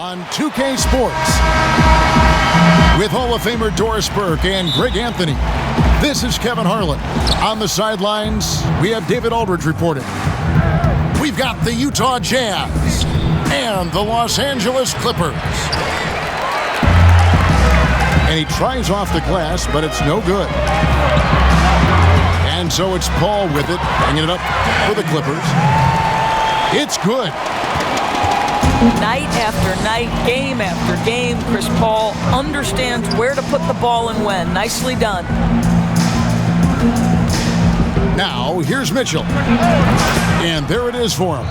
on 2K Sports with Hall of Famer Doris Burke and Greg Anthony. This is Kevin Harlan. On the sidelines, we have David Aldridge reporting. We've got the Utah Jazz and the Los Angeles Clippers. And he tries off the glass, but it's no good. And so it's Paul with it, bringing it up for the Clippers. It's good. Night after night, game after game, Chris Paul understands where to put the ball and when. Nicely done. Now, here's Mitchell. And there it is for him.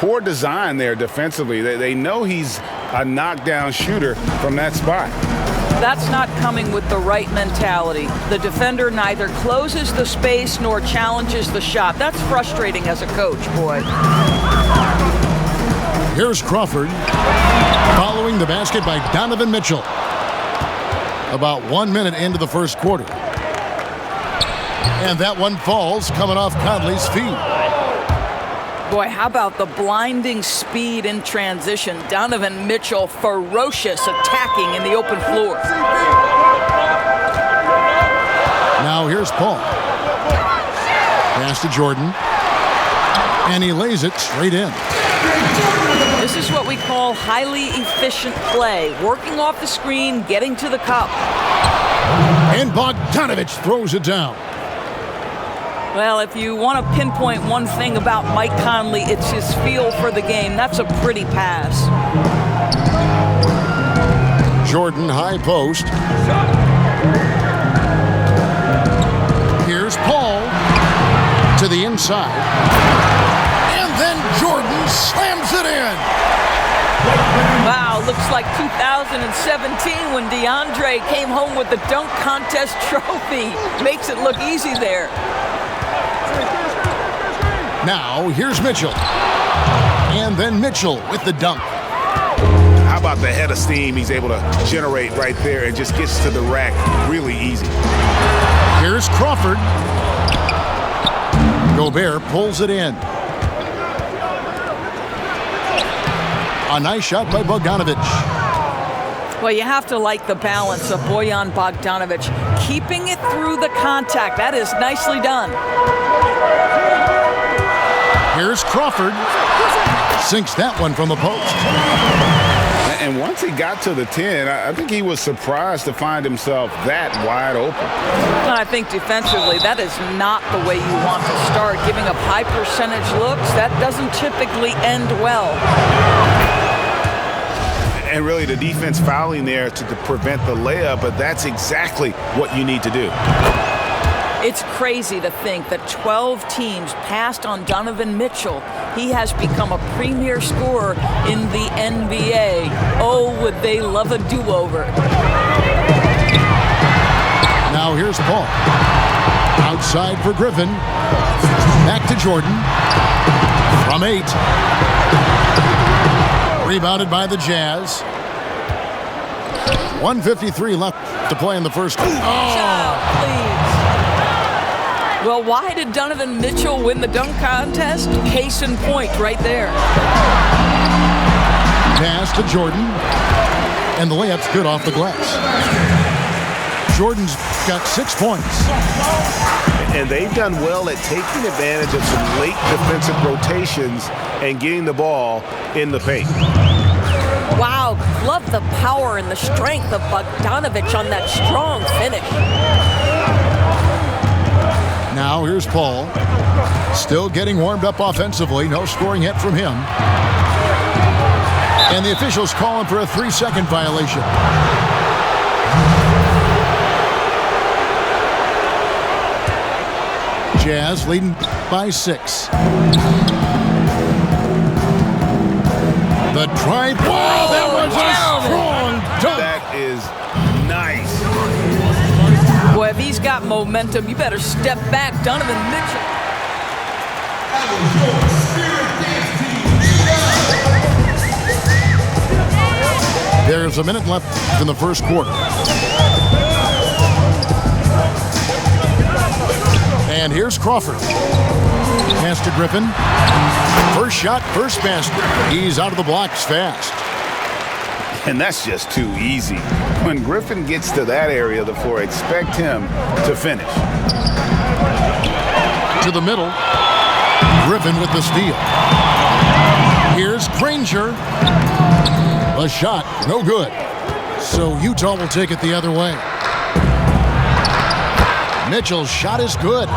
Poor design there defensively. They know he's a knockdown shooter from that spot. That's not coming with the right mentality. The defender neither closes the space nor challenges the shot. That's frustrating as a coach, boy. Here's Crawford following the basket by Donovan Mitchell. About 1 minute into the first quarter. And that one falls coming off Conley's feet. Boy, how about the blinding speed in transition? Donovan Mitchell ferocious attacking in the open floor. Now here's Paul. Pass to Jordan. And he lays it straight in. This is what we call highly efficient play. Working off the screen, getting to the cup. And Bogdanovich throws it down. Well, if you want to pinpoint one thing about Mike Conley, it's his feel for the game. That's a pretty pass. Jordan, high post. Here's Paul to the inside. And then Jordan slams it in. Wow, looks like 2017 when DeAndre came home with the dunk contest trophy. Makes it look easy there. Now, here's Mitchell. And then Mitchell with the dunk. How about the head of steam he's able to generate right there and just gets to the rack really easy. Here's Crawford. Gobert pulls it in. A nice shot by Bogdanovich. Well, you have to like the balance of Bojan Bogdanovich. Keeping it through the contact. That is nicely done. Here's Crawford. Sinks that one from the post. And once he got to the 10, I think he was surprised to find himself that wide open. I think defensively, that is not the way you want to start. Giving up high percentage looks, that doesn't typically end well. And really the defense fouling there to prevent the layup, but that's exactly what you need to do. It's crazy to think that 12 teams passed on Donovan Mitchell. He has become a premier scorer in the NBA. Oh, would they love a do-over. Now here's Paul. Outside for Griffin. Back to Jordan. From 8. Rebounded by the Jazz. 1:53 left to play in the first quarter. Well, why did Donovan Mitchell win the dunk contest? Case in point right there. Pass to Jordan. And the layup's good off the glass. Jordan's got 6 points. And they've done well at taking advantage of some late defensive rotations and getting the ball in the paint. Wow, love the power and the strength of Bogdanovich on that strong finish. Now here's Paul. Still getting warmed up offensively. No scoring yet from him. And the officials call him for a 3-second violation. Jazz leading by 6. The drive. Wow, that was a strong dunk. That is nice. Boy, if he's got momentum, you better step back, Donovan Mitchell. There's a minute left in the first quarter. And here's Crawford. Pass to Griffin. First shot, first basket. He's out of the blocks fast. And that's just too easy. When Griffin gets to that area of the floor, expect him to finish. To the middle. Griffin with the steal. Here's Granger. A shot, no good. So Utah will take it the other way. Mitchell's shot is good.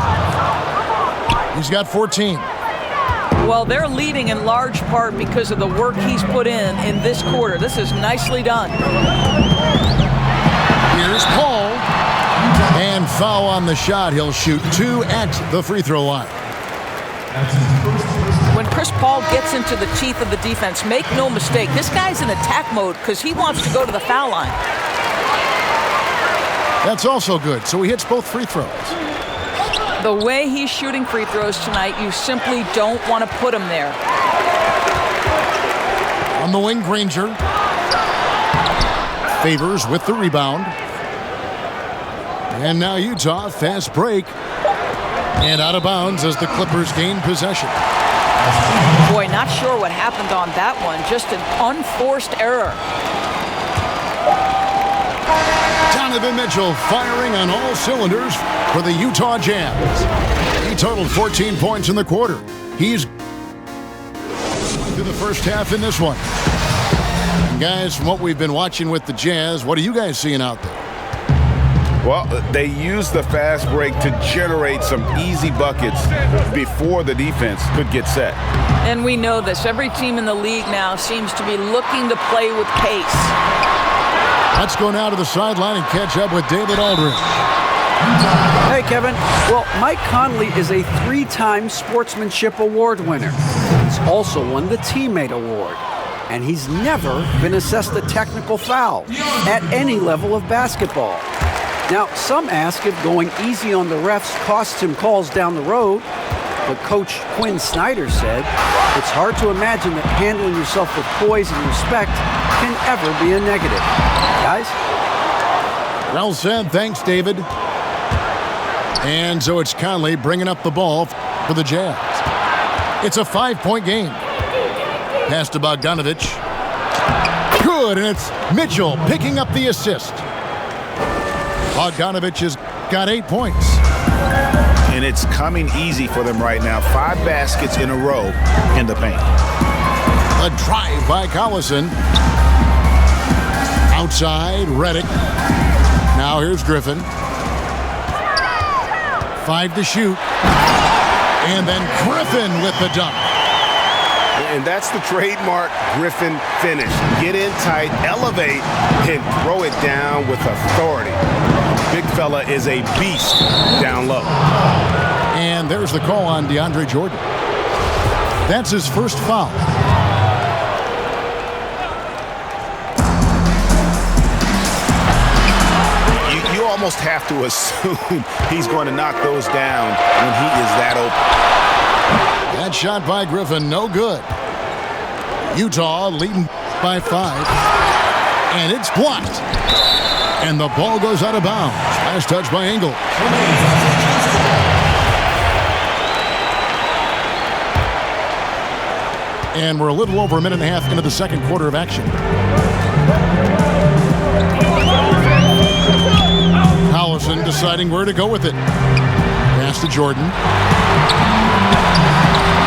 He's got 14. Well, they're leading in large part because of the work he's put in this quarter. This is nicely done. Here's Paul. And foul on the shot. He'll shoot 2 at the free throw line. When Chris Paul gets into the teeth of the defense, make no mistake, this guy's in attack mode because he wants to go to the foul line. That's also good. So he hits both free throws. The way he's shooting free throws tonight, you simply don't want to put him there. On the wing, Granger. Favors with the rebound. And now Utah, fast break. And out of bounds as the Clippers gain possession. Boy, not sure what happened on that one. Just an unforced error. Donovan Mitchell firing on all cylinders for the Utah Jazz. He totaled 14 points in the quarter. He's to the first half in this one. And guys, from what we've been watching with the Jazz, what are you guys seeing out there? Well, they use the fast break to generate some easy buckets before the defense could get set. And we know this. Every team in the league now seems to be looking to play with pace. Let's go now to the sideline and catch up with David Aldridge. Hey, Kevin. Well, Mike Conley is a 3-time Sportsmanship Award winner. He's also won the Teammate Award. And he's never been assessed a technical foul at any level of basketball. Now, some ask if going easy on the refs costs him calls down the road. But Coach Quinn Snyder said, it's hard to imagine that handling yourself with poise and respect can ever be a negative. Guys? Well said. Thanks, David. And so it's Conley bringing up the ball for the Jazz. It's a 5-point game. Pass to Bogdanovich. Good, and it's Mitchell picking up the assist. Bogdanovich has got 8 points. And it's coming easy for them right now. 5 baskets in a row in the paint. A drive by Collison. Outside, Redick. Now here's Griffin. 5 to shoot. And then Griffin with the dunk. And that's the trademark Griffin finish. Get in tight, elevate, and throw it down with authority. Big fella is a beast down low. And there's the call on DeAndre Jordan. That's his first foul. You almost have to assume he's going to knock those down when he is that open. That shot by Griffin, no good. Utah leading by 5. And it's blocked. And the ball goes out of bounds. Last touch by Engel. And we're a little over a minute and a half into the second quarter of action. Collison deciding where to go with it. Pass to Jordan.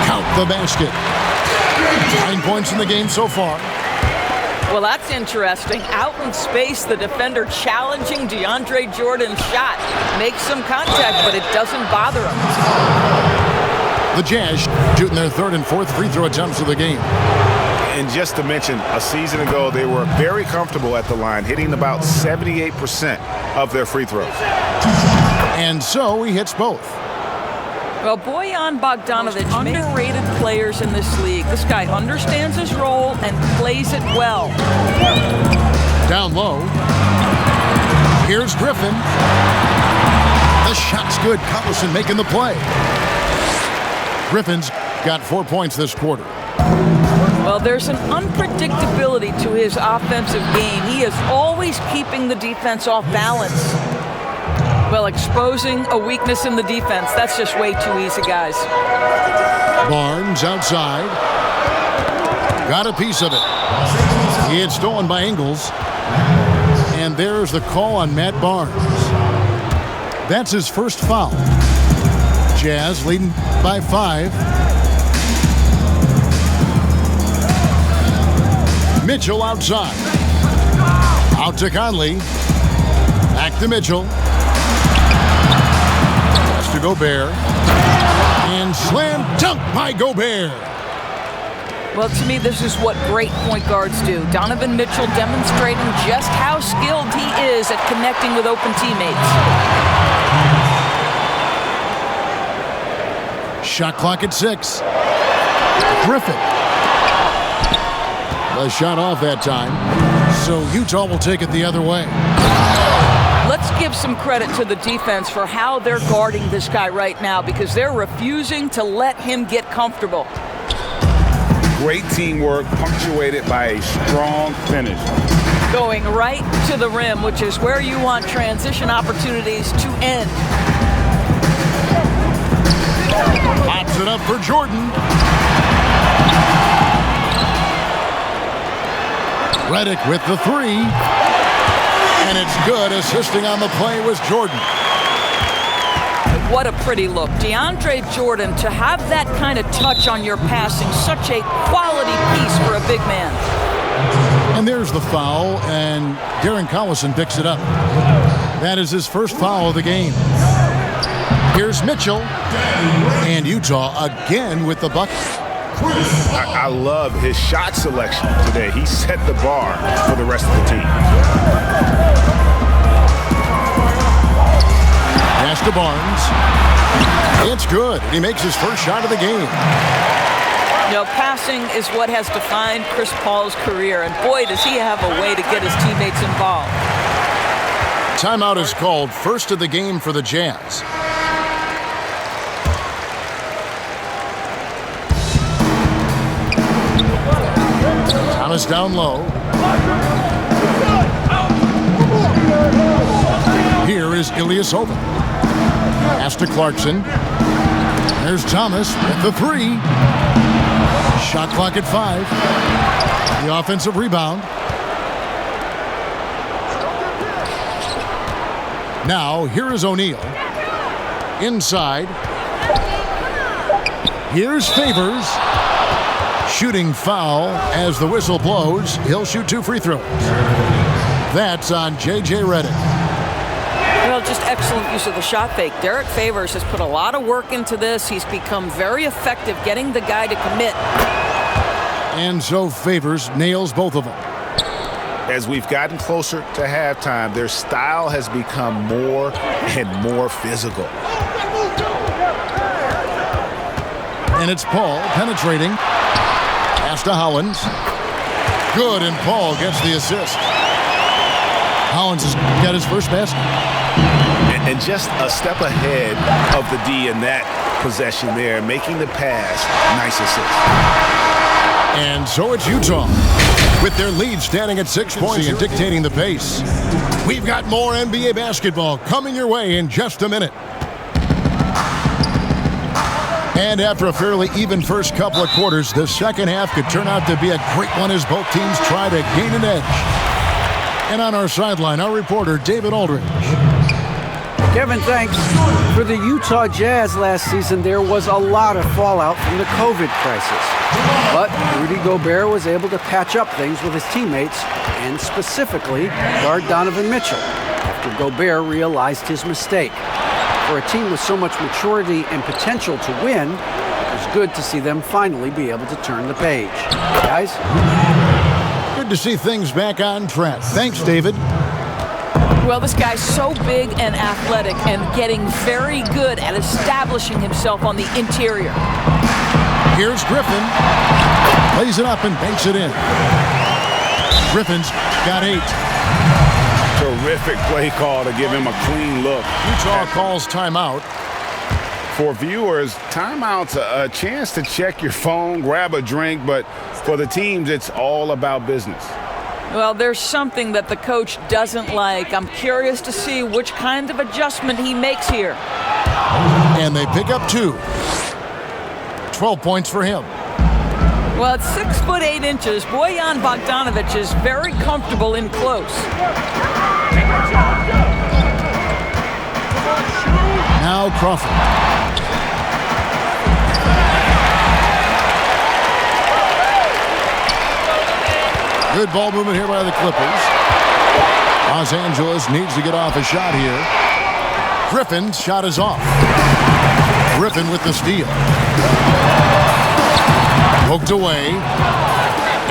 Count the basket. 9 points in the game so far. Well, that's interesting. Out in space, the defender challenging DeAndre Jordan's shot. Makes some contact, but it doesn't bother him. The Jazz shooting their 3rd and 4th free throw attempts of the game. And just to mention, a season ago, they were very comfortable at the line, hitting about 78% of their free throws. And so he hits both. Well, Bojan Bogdanovic, underrated players in this league. This guy understands his role and plays it well. Down low. Here's Griffin. The shot's good. Collison making the play. Griffin's got 4 points this quarter. Well, there's an unpredictability to his offensive game. He is always keeping the defense off balance. Well, exposing a weakness in the defense, that's just way too easy, guys. Barnes outside. Got a piece of it. He had stolen by Ingles. And there's the call on Matt Barnes. That's his first foul. Jazz leading by 5. Mitchell outside. Out to Conley. Back to Mitchell. Pass to Gobert. And slam dunk by Gobert. Well, to me, this is what great point guards do. Donovan Mitchell demonstrating just how skilled he is at connecting with open teammates. Shot clock at 6. Griffin. The shot off that time. So Utah will take it the other way. Let's give some credit to the defense for how they're guarding this guy right now, because they're refusing to let him get comfortable. Great teamwork, punctuated by a strong finish. Going right to the rim, which is where you want transition opportunities to end. Pops it up for Jordan. Redick with the 3. And it's good. Assisting on the play was Jordan. What a pretty look. DeAndre Jordan, to have that kind of touch on your passing, such a quality piece for a big man. And there's the foul, and Darren Collison picks it up. That is his first foul of the game. Here's Mitchell, and Utah again with the bucket. I love his shot selection today. He set the bar for the rest of the team. Pass to Barnes. It's good. He makes his first shot of the game. You know, passing is what has defined Chris Paul's career, and boy, does he have a way to get his teammates involved. Timeout is called, first of the game for the Jazz. Thomas down low. Here is Ilyasova. Pass to Clarkson. There's Thomas with the 3. Shot clock at 5. The offensive rebound. Now, here is O'Neal. Inside. Here's Favors. Shooting foul as the whistle blows. He'll shoot 2 free throws. That's on J.J. Redick. Well, just excellent use of the shot fake. Derek Favors has put a lot of work into this. He's become very effective getting the guy to commit. And so Favors nails both of them. As we've gotten closer to halftime, their style has become more and more physical. And it's Paul penetrating. Pass to Hollins. Good, and Paul gets the assist. Hollins has got his first basket. And just a step ahead of the D in that possession there, making the pass. Nice assist. And so it's Utah, with their lead standing at 6 points and dictating the pace. We've got more NBA basketball coming your way in just a minute. And after a fairly even first couple of quarters, the second half could turn out to be a great one as both teams try to gain an edge. And on our sideline, our reporter, David Aldridge. Kevin, thanks. For the Utah Jazz last season, there was a lot of fallout from the COVID crisis. But Rudy Gobert was able to patch up things with his teammates and specifically guard Donovan Mitchell after Gobert realized his mistake. For a team with so much maturity and potential to win, it was good to see them finally be able to turn the page. Guys? Good to see things back on track. Thanks, David. Well, this guy's so big and athletic and getting very good at establishing himself on the interior. Here's Griffin. Plays it up and banks it in. Griffin's got 8. Terrific play call to give him a clean look. Utah calls timeout. For viewers, timeout's a chance to check your phone, grab a drink, but for the teams, it's all about business. Well, there's something that the coach doesn't like. I'm curious to see which kind of adjustment he makes here. And they pick up 2. 12 points for him. Well, at 6'8". Bojan Bogdanovic is very comfortable in close. Now Crawford. Good ball movement here by the Clippers. Los Angeles needs to get off a shot here. Griffin's shot is off. Griffin with the steal. Poked away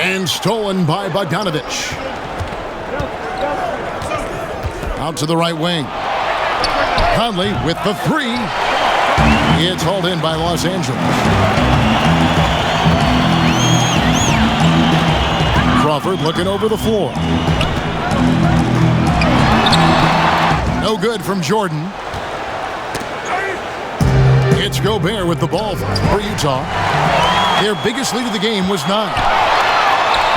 and stolen by Bogdanovic. Out to the right wing. Conley with the three. It's hauled in by Los Angeles. Crawford looking over the floor. No good from Jordan. It's Gobert with the ball for Utah. Their biggest lead of the game was 9.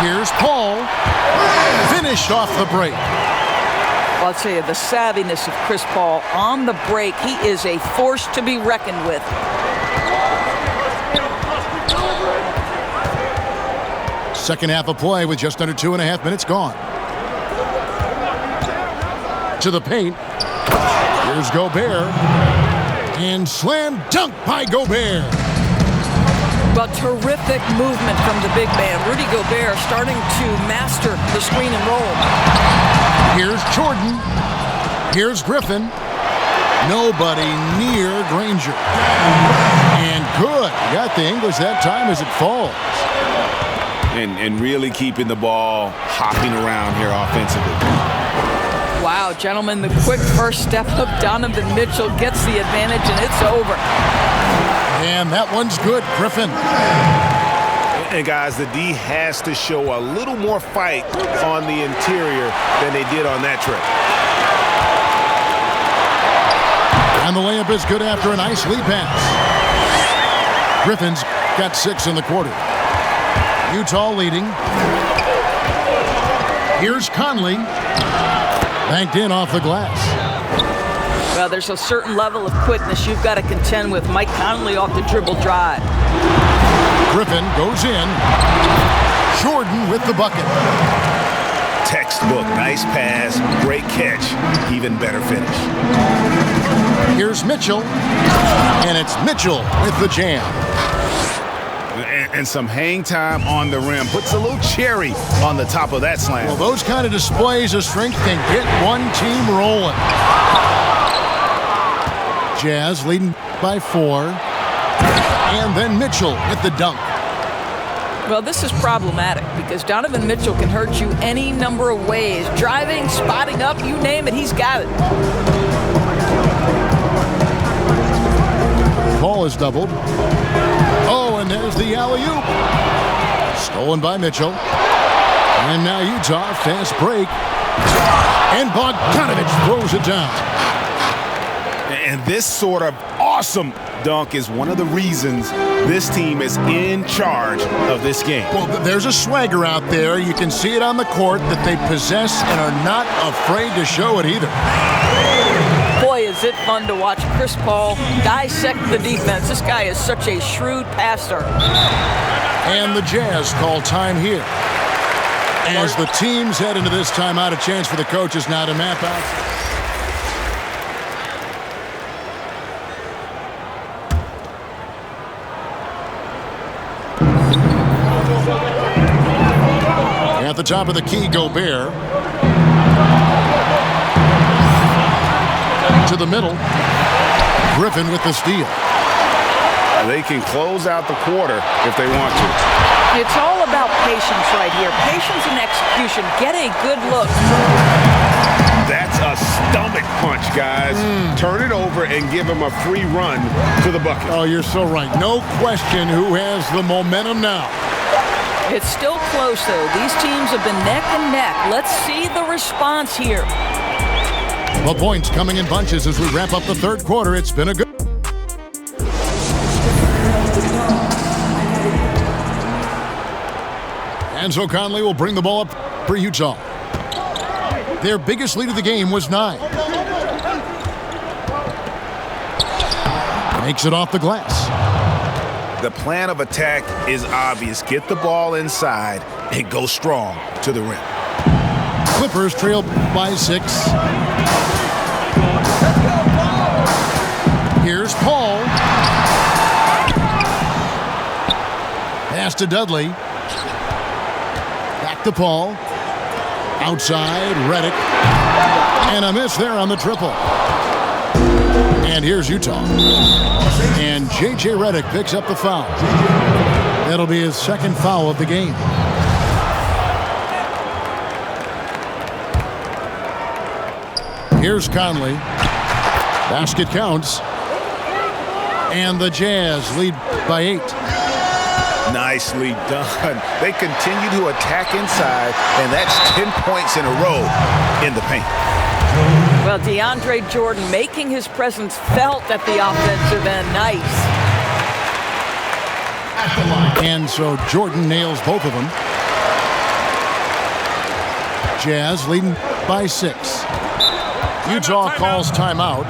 Here's Paul. Finished off the break. Well, I'll tell you, the savviness of Chris Paul on the break, he is a force to be reckoned with. Second half of play with just under 2.5 minutes gone. To the paint. Here's Gobert. And slam dunk by Gobert. Well, terrific movement from the big man. Rudy Gobert starting to master the screen and roll. Here's Jordan. Here's Griffin. Nobody near Granger. And good. Got the English that time as it falls. And really keeping the ball hopping around here offensively. Wow, gentlemen, the quick first step of Donovan Mitchell gets the advantage, and it's over. And that one's good, Griffin. And guys, the D has to show a little more fight on the interior than they did on that trip. And the layup is good after a nice lead pass. Griffin's got 6 in the quarter. Utah leading. Here's Conley. Banked in off the glass. Well, there's a certain level of quickness you've got to contend with. Mike Conley off the dribble drive. Griffin goes in. Jordan with the bucket. Textbook, nice pass, great catch, even better finish. Here's Mitchell. And it's Mitchell with the jam. And some hang time on the rim. Puts a little cherry on the top of that slam. Well, those kind of displays of strength can get one team rolling. Jazz leading by 4. And then Mitchell with the dunk. Well, this is problematic because Donovan Mitchell can hurt you any number of ways. Driving, spotting up, you name it, he's got it. Ball is doubled. Oh, and there's the alley-oop. Stolen by Mitchell. And now Utah, fast break. And Bogdanovic throws it down. And this sort of awesome dunk is one of the reasons this team is in charge of this game. Well, there's a swagger out there. You can see it on the court that they possess and are not afraid to show it either. Boy, is it fun to watch Chris Paul dissect the defense. This guy is such a shrewd passer. And the Jazz call time here. As the teams head into this timeout, a chance for the coaches now to map out. At the top of the key, Gobert. To the middle. Griffin with the steal. They can close out the quarter if they want to. It's all about patience right here. Patience and execution. Get a good look. That's a stomach punch, guys. Turn it over and give him a free run to the bucket. Oh, you're so right. No question who has the momentum now. It's still close, though. These teams have been neck and neck. Let's see the response here. The points coming in bunches as we wrap up the third quarter. It's been a good... And so Conley will bring the ball up for Utah. Their biggest lead of the game was 9. Makes it off the glass. The plan of attack is obvious. Get the ball inside and go strong to the rim. Clippers trail by 6. Here's Paul. Pass to Dudley. Back to Paul. Outside, Redick. And a miss there on the triple. And here's Utah. And J.J. Redick picks up the foul. That'll be his second foul of the game. Here's Conley. Basket counts. And the Jazz lead by 8. Nicely done. They continue to attack inside, and that's 10 points in a row in the paint. Well, DeAndre Jordan making his presence felt at the offensive end. Nice. And so Jordan nails both of them. Jazz leading by 6. Utah calls timeout.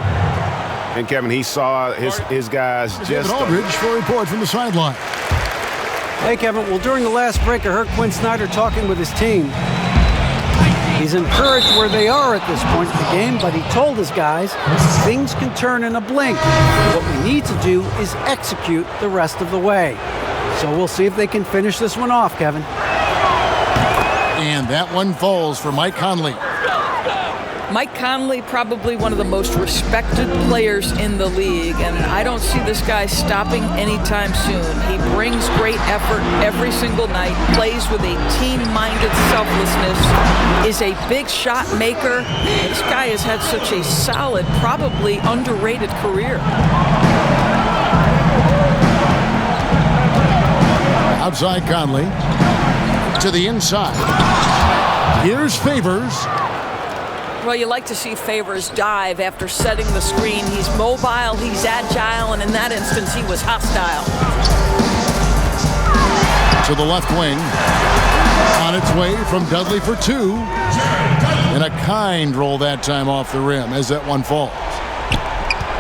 And Kevin, he saw his guys just... David Aldridge for a report from the sideline. Hey, Kevin. Well, during the last break, I heard Quinn Snyder talking with his team. He's encouraged where they are at this point in the game, but he told his guys things can turn in a blink. What we need to do is execute the rest of the way. So we'll see if they can finish this one off, Kevin. And that one falls for Mike Conley. Mike Conley, probably one of the most respected players in the league, and I don't see this guy stopping anytime soon. He brings great effort every single night, plays with a team-minded selflessness, is a big shot maker. This guy has had such a solid, probably underrated career. Outside Conley. To the inside. Here's Favors. Well, you like to see Favors dive after setting the screen. He's mobile, he's agile, and in that instance, he was hostile. To the left wing. On its way from Dudley for 2. And a kind roll that time off the rim as that one falls.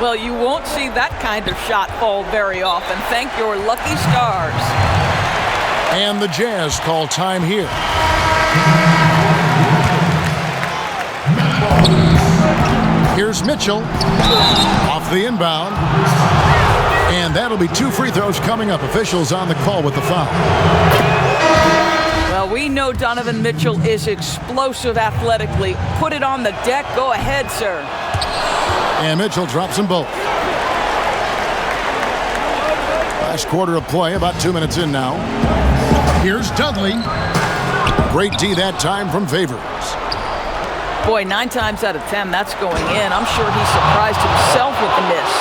Well, you won't see that kind of shot fall very often. Thank your lucky stars. And the Jazz call time here. Here's Mitchell off the inbound. And that'll be 2 free throws coming up. Officials on the call with the foul. Well, we know Donovan Mitchell is explosive athletically. Put it on the deck. Go ahead, sir. And Mitchell drops them both. Last quarter of play, about 2 minutes in now. Here's Dudley. Great D that time from Favors. Boy, 9 times out of 10, that's going in. I'm sure he surprised himself with the miss.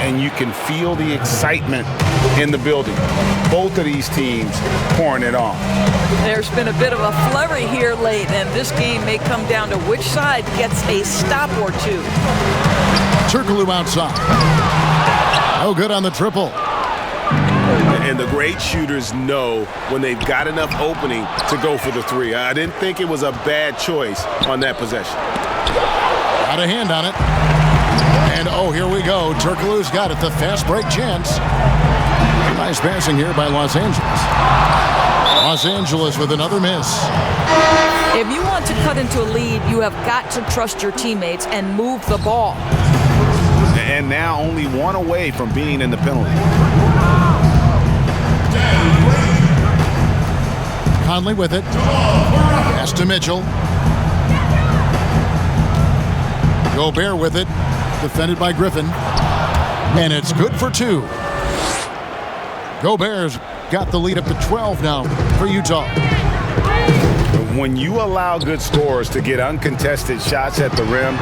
And you can feel the excitement in the building. Both of these teams pouring it on. There's been a bit of a flurry here late, and this game may come down to which side gets a stop or two. Turkoglu outside. Oh, good on the triple. And the great shooters know when they've got enough opening to go for the 3. I didn't think it was a bad choice on that possession. Got a hand on it. And oh, here we go. Turkoglu's got it. The fast break chance. Nice passing here by Los Angeles. Los Angeles with another miss. If you want to cut into a lead, you have got to trust your teammates and move the ball. And now only 1 away from being in the penalty. Conley with it. Pass to Mitchell. Gobert with it. Defended by Griffin. And it's good for 2. Gobert's got the lead up to 12 now for Utah. When you allow good scorers to get uncontested shots at the rim,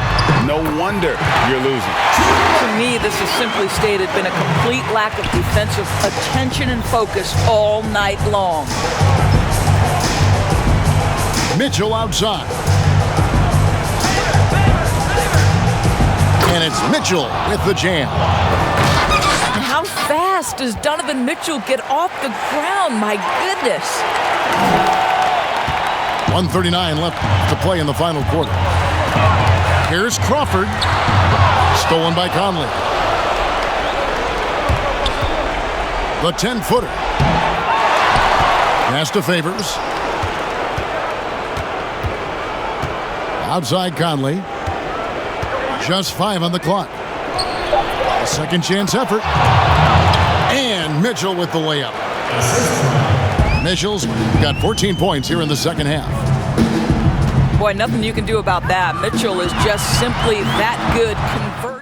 no wonder you're losing. To me, this has simply stated been a complete lack of defensive attention and focus all night long. Mitchell outside. And it's Mitchell with the jam. And how fast does Donovan Mitchell get off the ground? My goodness. 1:39 left to play in the final quarter. Here's Crawford. Stolen by Conley. The 10-footer. Pass to Favors. Outside Conley. Just 5 on the clock. A second chance effort. And Mitchell with the layup. Mitchell's got 14 points here in the second half. Boy, nothing you can do about that. Mitchell is just simply that good.